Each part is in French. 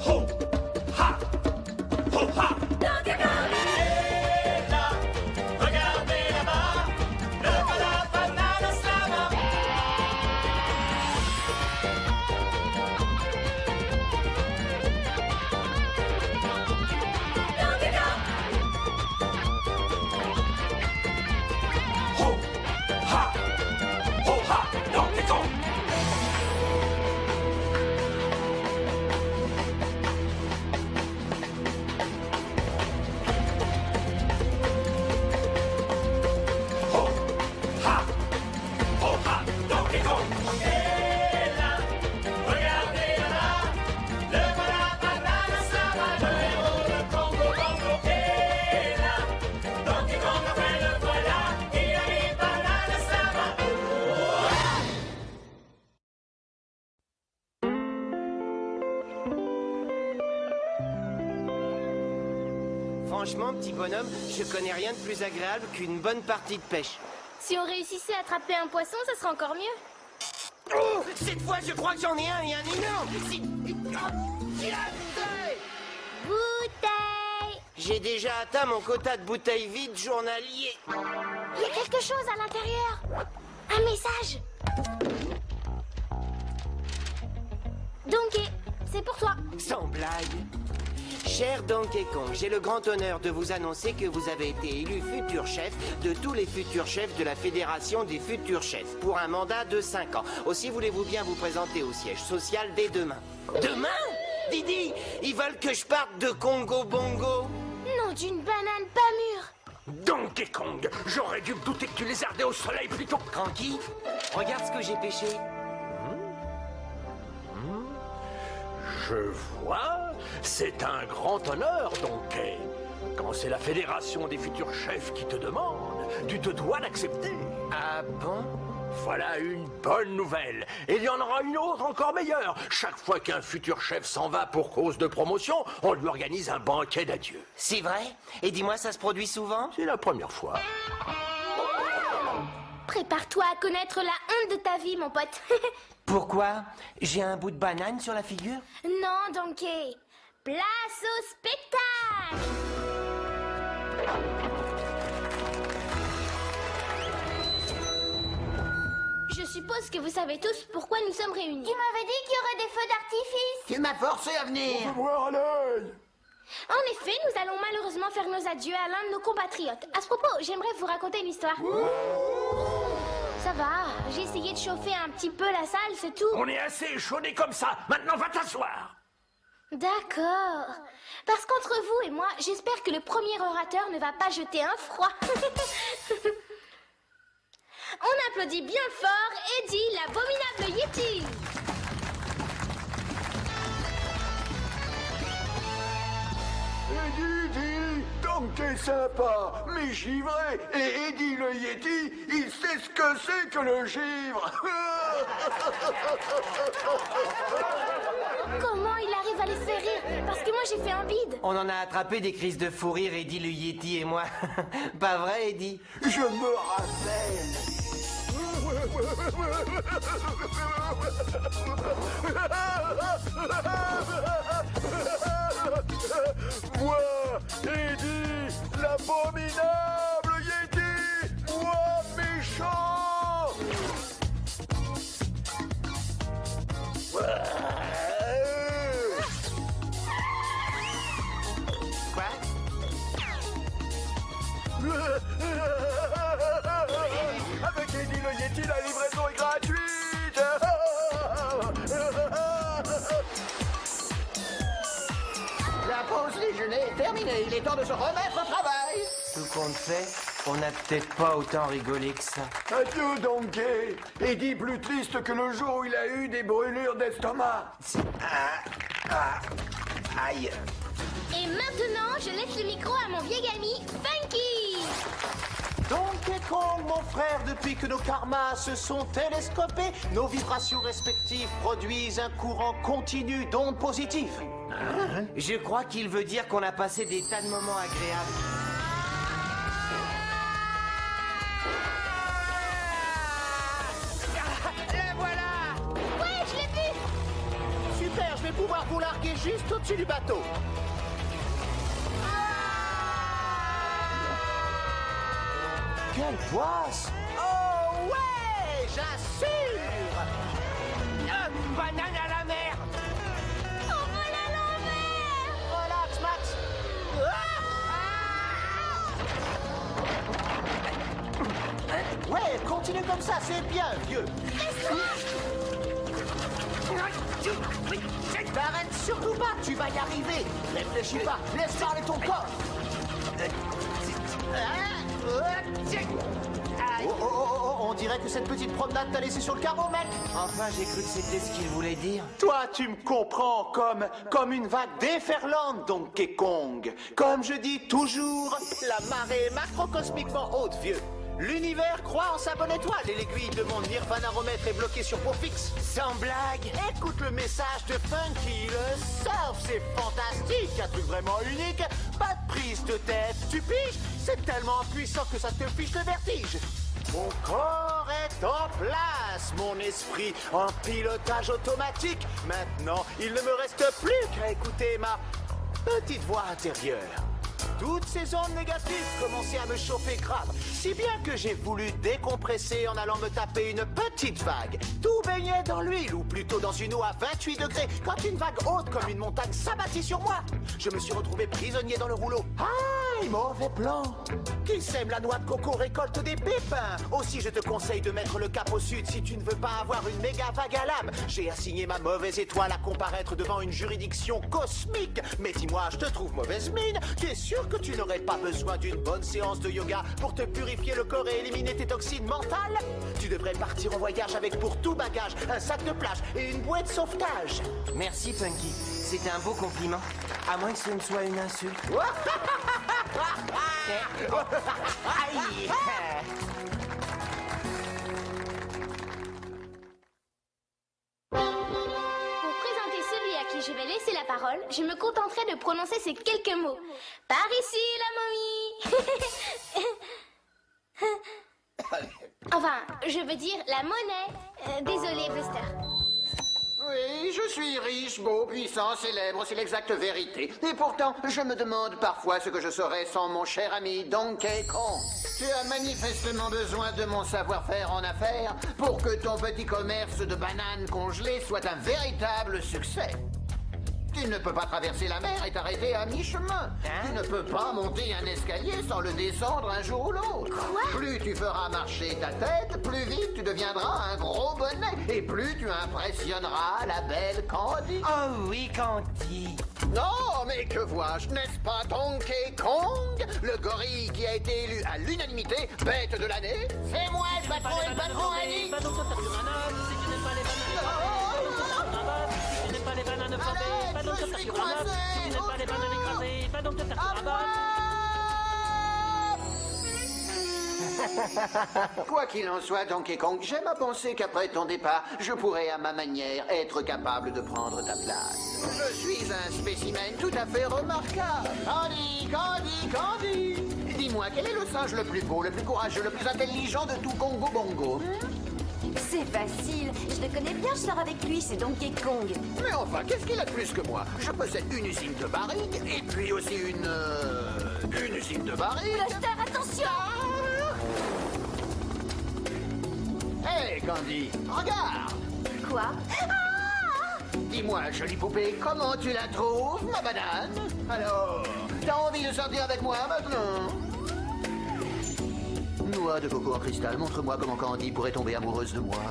Ho, ha, ho, ha. Donkey Kong! Et là, regardez là-bas, le voilà Banana Slava. Donkey Kong! Ho, ha, Donkey Kong. Ho, ha, Donkey Kong. Et là, regardez là, le voilà Banana Slava, le héros de Congo Bongo. Et là, Donkey Kong, enfin le voilà, il arrive Banana Slava. Franchement, petit bonhomme, je connais rien de plus agréable qu'une bonne partie de pêche. Si on réussissait à attraper un poisson, ça serait encore mieux. Oh, cette fois, je crois que j'en ai un et un énorme. Bouteille! J'ai déjà atteint mon quota de bouteilles vides journalier. Il y a quelque chose à l'intérieur. Un message. Donkey, c'est pour toi. Sans blague. Cher Donkey Kong, j'ai le grand honneur de vous annoncer que vous avez été élu futur chef de tous les futurs chefs de la Fédération des futurs chefs pour un mandat de 5 ans. Aussi, voulez-vous bien vous présenter au siège social dès demain? Demain? Didi, ils veulent que je parte de Congo Bongo? Nom d'une banane pas mûre. Donkey Kong, j'aurais dû me douter que tu lézardais au soleil plutôt. Cranky, regarde ce que j'ai pêché. Je vois, c'est un grand honneur, Donkey. Quand c'est la Fédération des futurs chefs qui te demande, tu te dois d'accepter. Ah bon? Voilà une bonne nouvelle. Et il y en aura une autre encore meilleure. Chaque fois qu'un futur chef s'en va pour cause de promotion, on lui organise un banquet d'adieu. C'est vrai? Et dis-moi, ça se produit souvent? C'est la première fois. Prépare-toi à connaître la honte de ta vie, mon pote. Pourquoi? J'ai un bout de banane sur la figure? Non, Donkey. Place au spectacle. Je suppose que vous savez tous pourquoi nous sommes réunis. Tu m'avais dit qu'il y aurait des feux d'artifice. Tu m'as forcé à venir. Voir à l'œil. En effet, nous allons malheureusement faire nos adieux à l'un de nos compatriotes. À ce propos, j'aimerais vous raconter une histoire. Ça va, j'ai essayé de chauffer un petit peu la salle, c'est tout. On est assez échaudés comme ça. Maintenant, va t'asseoir. D'accord. Parce qu'entre vous et moi, j'espère que le premier orateur ne va pas jeter un froid. On applaudit bien fort Eddie, l'abominable Yeti. Eddie, Donkey sympa, mais givré. Et Eddie le Yeti, il sait ce que c'est que le givre. Comment il arrive à les faire rire? Parce que moi j'ai fait un bide. On en a attrapé des crises de fou rire, Eddie le Yeti et moi. Pas vrai, Eddie? Je me rappelle. Moi, Eddie, l'abominable Yeti, moi méchant. Quoi? Avec Eddie le Yeti, la livraison est gratuite. La pause déjeuner est terminée. Il est temps de se remettre au travail. Tout compte fait, on n'a peut-être pas autant rigolé que ça. Adieu, Donkey. Eddie plus triste que le jour où il a eu des brûlures d'estomac. Aïe! Et maintenant, je laisse le micro à mon vieil ami, Funky. Donkey Kong, mon frère, depuis que nos karmas se sont télescopés, nos vibrations respectives produisent un courant continu d'ondes positives. Je crois qu'il veut dire qu'on a passé des tas de moments agréables. Ouais, je l'ai vu. vous larguez juste au-dessus du bateau. Quelle poisse! Oh ouais, j'assure! Banane à la mer! On vole à l'envers! Relax, Max! Ouais, continue comme ça, c'est bien, vieux! T'arrêtes surtout pas, tu vas y arriver! Réfléchis pas, laisse parler ton corps! On dirait que cette petite promenade t'a laissé sur le carreau, mec! Enfin, j'ai cru que c'était ce qu'il voulait dire. Toi, tu me comprends comme une vague déferlante, Donkey Kong. Comme je dis toujours, la marée est macrocosmiquement haute, vieux. L'univers croit en sa bonne étoile et l'aiguille de mon nirvanaromètre est bloquée sur pont fixe. Sans blague. Écoute le message de Funky, le surf, c'est fantastique, un truc vraiment unique. Pas de prise de tête, tu piges? C'est tellement puissant que ça te fiche le vertige. Mon corps est en place, mon esprit en pilotage automatique. Maintenant, il ne me reste plus qu'à écouter ma petite voix intérieure. Toutes ces ondes négatives commençaient à me chauffer grave, si bien que j'ai voulu décompresser en allant me taper une petite vague. Tout baignait dans l'huile, ou plutôt dans une eau à 28 degrés, quand une vague haute comme une montagne s'abattit sur moi. Je me suis retrouvé prisonnier dans le rouleau. Ah, mauvais plan! Qui sème la noix de coco récolte des pépins. Aussi, je te conseille de mettre le cap au sud si tu ne veux pas avoir une méga vague à l'âme. J'ai assigné ma mauvaise étoile à comparaître devant une juridiction cosmique. Mais dis-moi, je te trouve mauvaise mine. T'es sûr que tu n'aurais pas besoin d'une bonne séance de yoga pour te purifier le corps et éliminer tes toxines mentales? Tu devrais partir en voyage avec pour tout bagage un sac de plage et une bouée de sauvetage. Merci, Funky. C'était un beau compliment. À moins que ce ne soit une insulte. Aïe! Pour présenter celui à qui je vais laisser la parole, je me contenterai de prononcer ces quelques mots. Par ici, la momie. Enfin, je veux dire la monnaie. Désolé, Buster. Oui, je suis riche, beau, puissant, célèbre, c'est l'exacte vérité. Et pourtant, je me demande parfois ce que je serais sans mon cher ami Donkey Kong. Tu as manifestement besoin de mon savoir-faire en affaires pour que ton petit commerce de bananes congelées soit un véritable succès. Tu ne peux pas traverser la mer et t'arrêter à mi-chemin. Tu ne peux pas monter un escalier sans le descendre un jour ou l'autre. Plus tu feras marcher ta tête, plus vite tu deviendras un gros bonnet. Et plus tu impressionneras la belle Candy. Oh oui, Candy. Non, mais que vois-je? N'est-ce pas Donkey Kong, le gorille qui a été élu à l'unanimité bête de l'année? C'est moi le patron et le patron a dit. Je suis coincé. Quoi qu'il en soit, Donkey Kong, j'aime à penser qu'après ton départ, je pourrais à ma manière être capable de prendre ta place. Je suis un spécimen tout à fait remarquable. Candy, Candy, Candy! Dis-moi, quel est le singe le plus beau, le plus courageux, le plus intelligent de tout Congo Bongo? C'est facile. Je le connais bien, je sors avec lui, c'est Donkey Kong. Mais enfin, qu'est-ce qu'il a de plus que moi? Je possède une usine de barriques, et puis aussi une usine de barriques. Buster, attention! Hey, Candy, regarde! Quoi? Dis-moi, jolie poupée, comment tu la trouves, ma banane? Alors, t'as envie de sortir avec moi maintenant? Noix de coco en cristal, montre-moi comment Candy pourrait tomber amoureuse de moi.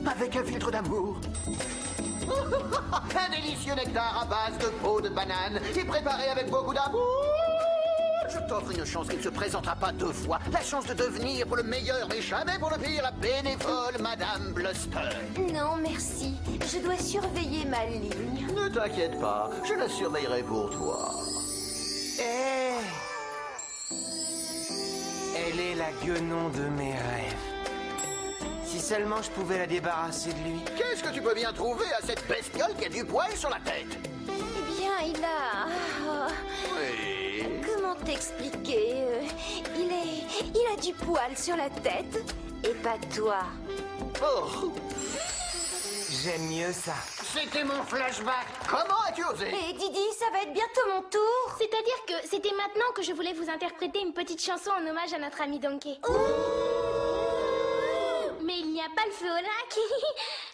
Avec un filtre d'amour. Un délicieux nectar à base de peau de banane et préparé avec beaucoup d'amour. Je t'offre une chance qui ne se présentera pas deux fois. La chance de devenir pour le meilleur, mais jamais pour le pire, la bénévole Madame Bluster. Non, merci. Je dois surveiller ma ligne. Ne t'inquiète pas, je la surveillerai pour toi. Eh! Elle est la guenon de mes rêves. Si seulement je pouvais la débarrasser de lui. Qu'est-ce que tu peux bien trouver à cette bestiole qui a du poil sur la tête? Eh bien, il a... Oui. Comment t'expliquer Il a du poil sur la tête. Et pas toi. Oh. J'aime mieux ça. C'était mon flashback. Comment as-tu osé? Et Didi, ça va être bientôt mon tour. C'est-à-dire que c'était maintenant que je voulais vous interpréter une petite chanson en hommage à notre ami Donkey. Mais il n'y a pas le feu au lac.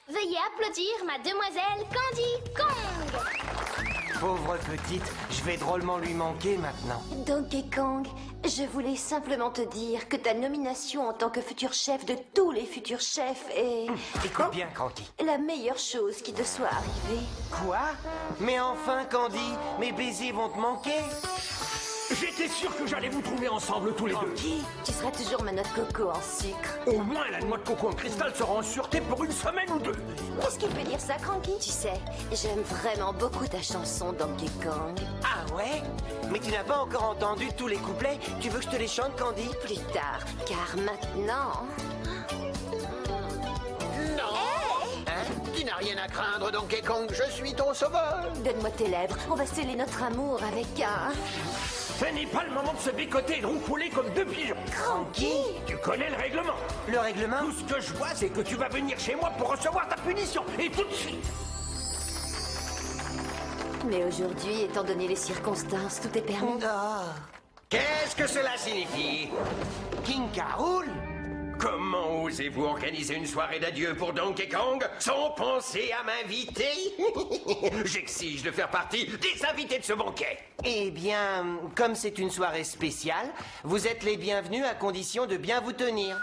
Veuillez applaudir ma demoiselle Candy Kong. Pauvre petite, je vais drôlement lui manquer maintenant. Donkey Kong, je voulais simplement te dire que ta nomination en tant que futur chef de tous les futurs chefs est Écoute bien, Candy. la meilleure chose qui te soit arrivée. Quoi? Mais enfin, Candy, mes baisers vont te manquer. J'étais sûr que j'allais vous trouver ensemble tous les deux. Qui? Tu seras toujours ma noix de coco en sucre. Au moins, la noix de coco en cristal sera en sûreté pour une semaine ou deux. Qu'est-ce qui peut dire ça, Cranky? Tu sais, j'aime vraiment beaucoup ta chanson, Donkey Kong. Ah ouais? Mais tu n'as pas encore entendu tous les couplets? Tu veux que je te les chante, Candy? Plus tard, car maintenant... Non. Tu n'as rien à craindre, Donkey Kong. Je suis ton sauveur. Donne-moi tes lèvres, on va sceller notre amour avec un... Ce n'est pas le moment de se bicoter et de roucouler comme deux pigeons. Cranky? Tu connais le règlement. Le règlement? Tout ce que je vois, c'est que tu vas venir chez moi pour recevoir ta punition. Et tout de suite. Mais aujourd'hui, étant donné les circonstances, tout est permis. Ah. Qu'est-ce que cela signifie? King K. Rool? Comment osez-vous organiser une soirée d'adieu pour Donkey Kong sans penser à m'inviter? J'exige de faire partie des invités de ce banquet. Eh bien, comme c'est une soirée spéciale, vous êtes les bienvenus à condition de bien vous tenir.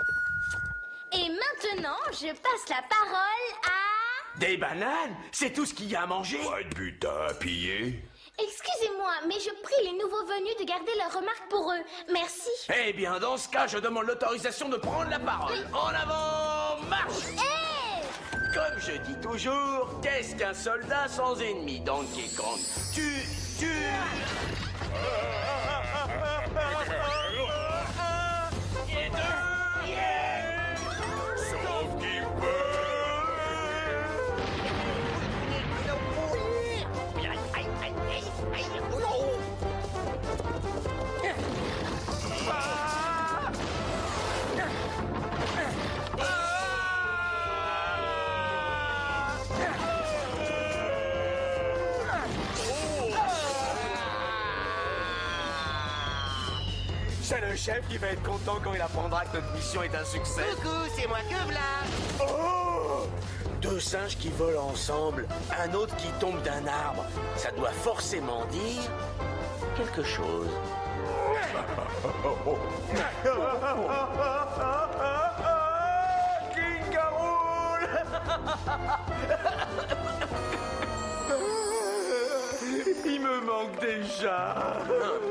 Et maintenant, je passe la parole à... Des bananes? C'est tout ce qu'il y a à manger? Pas de butin à piller. Excusez-moi, mais je prie les nouveaux venus de garder leurs remarques pour eux. Merci. Eh bien, dans ce cas, je demande l'autorisation de prendre la parole. En avant, marche! Hé! Comme je dis toujours, qu'est-ce qu'un soldat sans ennemi, Donkey Kong? Et deux, yeah! Sauf qu'il peut. C'est le chef qui va être content quand il apprendra que notre mission est un succès. Coucou, c'est moi que v'là. Oh! Deux singes qui volent ensemble, un autre qui tombe d'un arbre. Ça doit forcément dire quelque chose. King K. Rool! Il me manque déjà. Un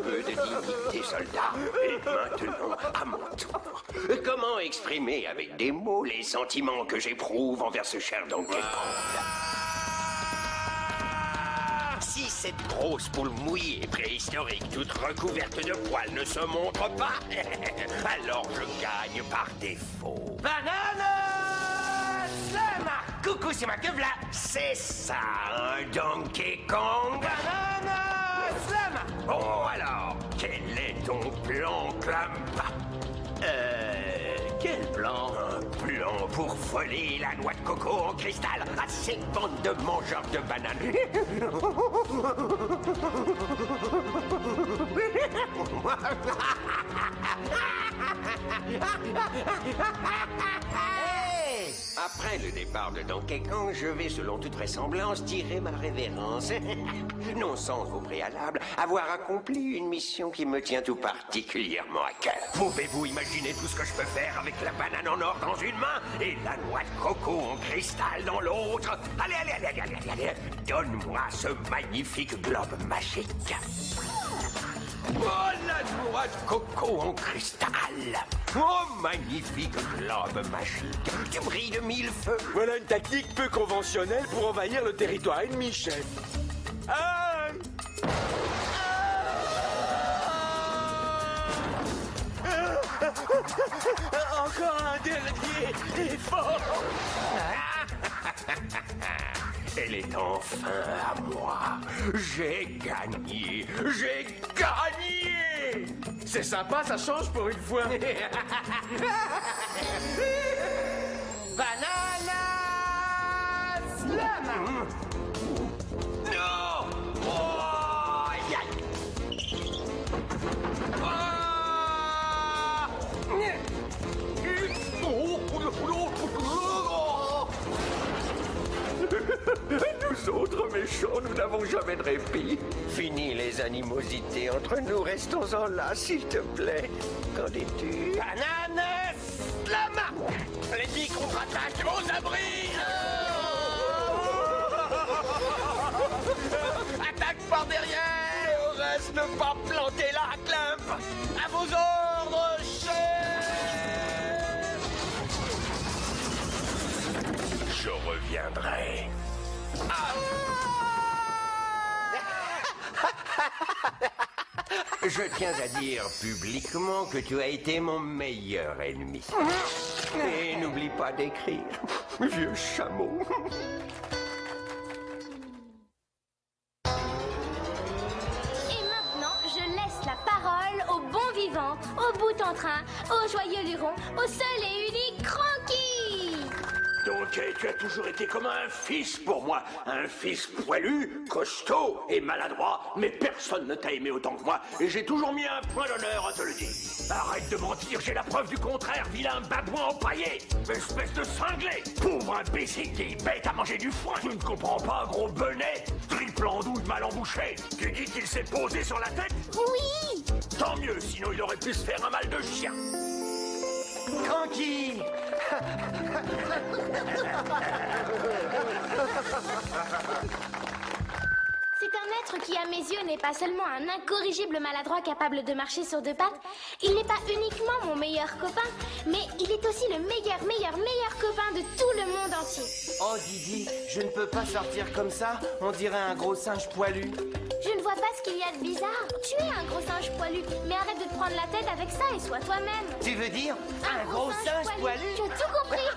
peu de dignité, soldat. Et maintenant, à mon tour. Comment exprimer avec des mots les sentiments que j'éprouve envers ce cher Donkey Kong? Si cette grosse poule mouillée préhistorique, toute recouverte de poils, ne se montre pas, alors je gagne par défaut. Banane Slam! Coucou, c'est moi que v'là. C'est ça, un Donkey Kong? Banane Slam! Oh alors, quel est ton plan, Clampa? Quel plan? Un plan pour voler la noix de coco en cristal à cette bande de mangeurs de bananes. Hey! Après le départ de Donkey Kong, je vais selon toute vraisemblance tirer ma révérence. Non sans au préalable avoir accompli une mission qui me tient tout particulièrement à cœur. Pouvez-vous imaginer tout ce que je peux faire avec la banane en or dans une main et la noix de coco en cristal dans l'autre? Allez, allez, allez, allez, allez, allez. Donne-moi ce magnifique globe magique. Oh, la noix de coco en cristal! Oh, magnifique globe magique qui brille de mille feux! Voilà une tactique peu conventionnelle pour envahir le territoire ennemi, chef. Aïe! Encore un dernier effort! Elle est enfin à moi. J'ai gagné. J'ai gagné. C'est sympa, ça change pour une fois. Banane Slam! Non! Oh, aïe, aïe. Ah! Nous autres méchants, nous n'avons jamais de répit. Fini les animosités entre nous, restons-en là, s'il te plaît. Qu'en dis-tu? Banane Slam! Lady contre-attaque aux abris. Attaque par derrière! Au reste, ne pas planter la clampe! À vos ordres, chef! Je reviendrai. Je tiens à dire publiquement que tu as été mon meilleur ennemi. Et n'oublie pas d'écrire, vieux chameau. Et maintenant, je laisse la parole au bon vivant, au bout en train, au joyeux luron, au seul et unique Cranky. Donkey, tu as toujours été comme un fils pour moi. Un fils poilu, costaud et maladroit. Mais personne ne t'a aimé autant que moi. Et j'ai toujours mis un point d'honneur à te le dire. Arrête de mentir, j'ai la preuve du contraire, vilain babouin empaillé. Espèce de cinglé. Pauvre imbécile qui est bête à manger du foin. Tu ne comprends pas, gros benet. Triple andouille mal embouché. Tu dis qu'il s'est posé sur la tête? Oui. Tant mieux, sinon il aurait pu se faire un mal de chien. Cranky! C'est un être qui, à mes yeux, n'est pas seulement un incorrigible maladroit capable de marcher sur deux pattes. Il n'est pas uniquement mon meilleur copain, mais il est aussi le meilleur copain de tout le monde entier. Oh Didi, je ne peux pas sortir comme ça, on dirait un gros singe poilu. Je ne vois pas ce qu'il y a de bizarre. Tu es un gros singe poilu, mais arrête de te prendre la tête avec ça et sois toi-même. Tu veux dire un gros singe poilu? Tu as tout compris.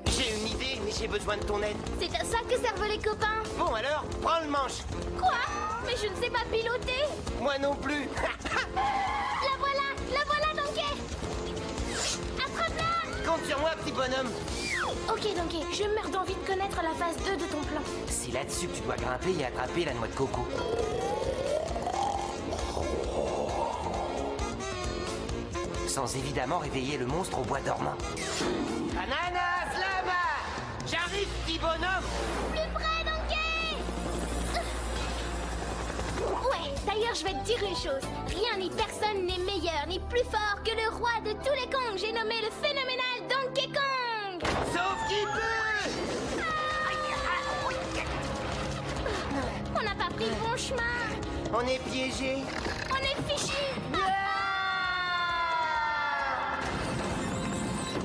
J'ai une idée, mais j'ai besoin de ton aide. C'est à ça que servent les copains. Bon alors, prends le manche. Quoi? Mais je ne sais pas piloter. Moi non plus. La voilà, Donkey. Attrape-la. Compte sur moi, petit bonhomme. Ok, Donkey, je meurs d'envie de connaître la phase 2 de ton plan. C'est là-dessus que tu dois grimper et attraper la noix de coco. Sans évidemment réveiller le monstre au bois dormant. Ananas, là-bas! J'arrive, petit bonhomme! Plus près, Donkey. Ouais, d'ailleurs, je vais te dire une chose. Rien ni personne n'est meilleur ni plus fort que le roi de tous les Kongs. J'ai nommé le phénoménal Donkey Kong. Sauf qui peut! On n'a pas pris le bon chemin. On est piégé. On est fichu.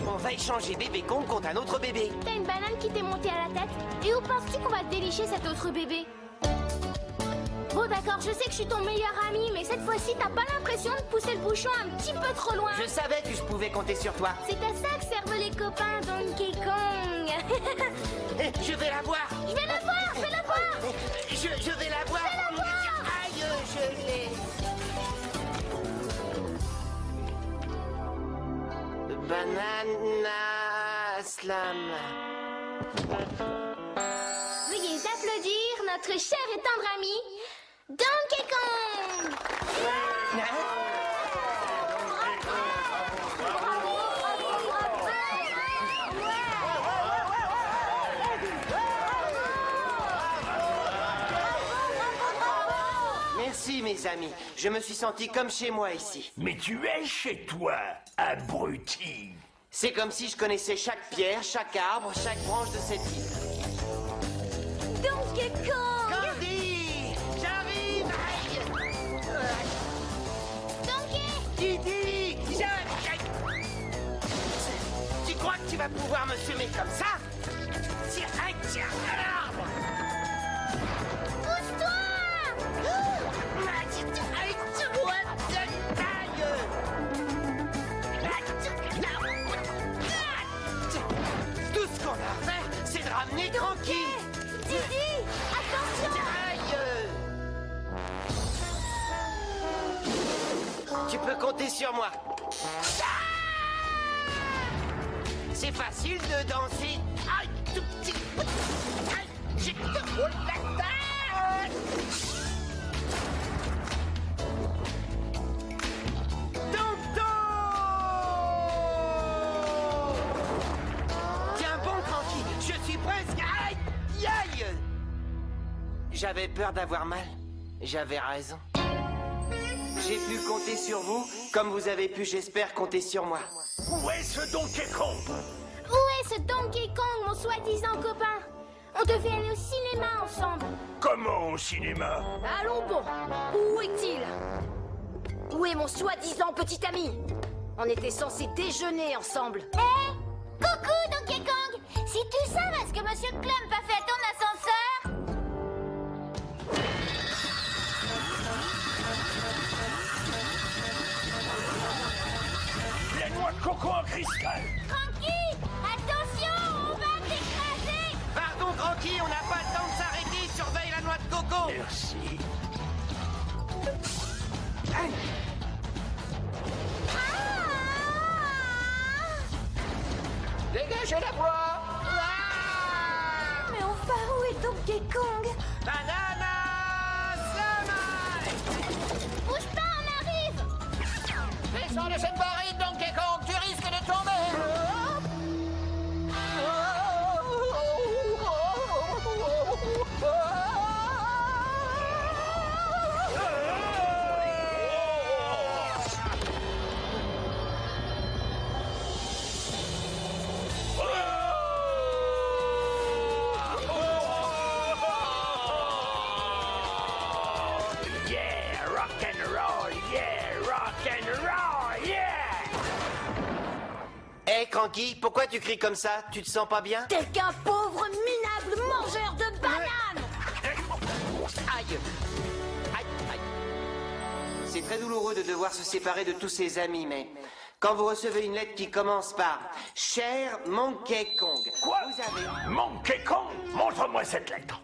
On va échanger bébé Kong contre un autre bébé. T'as une banane qui t'est montée à la tête. Et où penses-tu qu'on va dénicher cet autre bébé? Bon d'accord, je sais que je suis ton meilleur ami, mais cette fois-ci, t'as pas l'impression de pousser le bouchon un petit peu trop loin? Je savais que je pouvais compter sur toi. C'est à ça que servent les copains Donkey Kong. Je vais la voir. Je vais la voir, je vais la voir. Je vais la voir. Je vais la voir. Aïe, je l'ai. Banana Slam. Veuillez applaudir notre cher et tendre ami, Donkey Kong. Merci mes amis, je me suis senti comme chez moi ici. Mais tu es chez toi, abruti. C'est comme si je connaissais chaque pierre, chaque arbre, chaque branche de cette île. Donkey Kong. Candy, j'arrive. Aïe. Donkey. Didi, j'arrive. Tu crois que tu vas pouvoir me semer comme ça? Tiens, aïe, tiens, à l'arbre. Pousse-toi. Tout ce qu'on a fait, c'est de ramener Cranky. Didi, attention. Tu peux compter sur moi. C'est facile de danser. Aïe, tout petit. Aïe, j'ai tout la tête. Tonton! Tiens bon, Cranky, je suis presque... Aïe, aïe. J'avais peur d'avoir mal. J'avais raison. J'ai pu compter sur vous, comme vous avez pu, j'espère, compter sur moi. Où est ce Donkey Kong? Où est ce Donkey Kong, mon soi-disant copain? On devait aller au cinéma ensemble. Comment au cinéma? Allons bon. Où est-il? Où est mon soi-disant petit ami? On était censés déjeuner ensemble. Hé! Coucou, Donkey Kong! Si tu savais ce que Monsieur Clump a fait à ton ascenseur... Les noix de coco en cristal. Cranky! Attention, on va t'écraser! Pardon, Cranky, on n'a pas le temps de s'arrêter, surveille la noix de coco. Merci. Aïe. Dégagez la voie. Mais enfin, où est Donkey Kong? Banana Slammer. Bouge pas, on arrive! Descends de cette barrique, Donkey Kong, tu risques de tomber. Yeah, rock and roll, yeah, rock and roll, yeah. Hé, Cranky, pourquoi tu cries comme ça? Tu te sens pas bien? T'es qu'un pauvre, minable mangeur de bananes! Aïe. Aïe, aïe. C'est très douloureux de devoir se séparer de tous ses amis, mais quand vous recevez une lettre qui commence par « Cher Monkey Kong », Quoi? vous avez... Monkey Kong? Montre-moi cette lettre.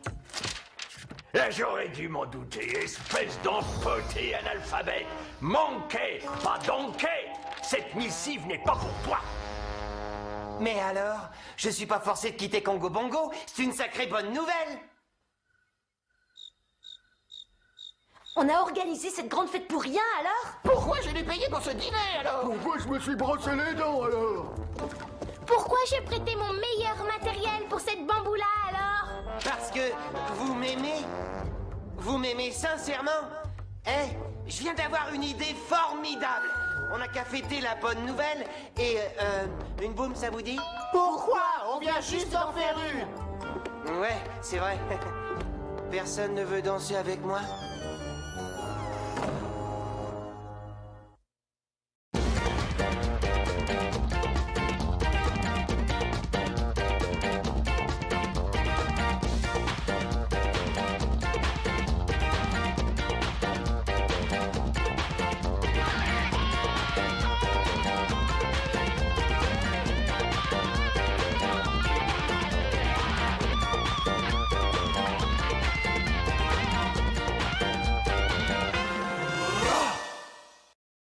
Là, j'aurais dû m'en douter, espèce d'empoté analphabète. Monkey, pas Donkey. Cette missive n'est pas pour toi. Mais alors, je suis pas forcé de quitter Congo Bongo, c'est une sacrée bonne nouvelle. On a organisé cette grande fête pour rien, alors? Pourquoi j'ai dû payer pour ce dîner, alors? Pourquoi je me suis brossé les dents alors? Pourquoi j'ai prêté mon meilleur matériel pour cette bamboula, alors? Parce que vous m'aimez. Vous m'aimez sincèrement. Eh, je viens d'avoir une idée formidable. On n'a qu'à fêter la bonne nouvelle et une boum, ça vous dit? Pourquoi? On vient juste d'en faire une. Ouais, c'est vrai. Personne ne veut danser avec moi?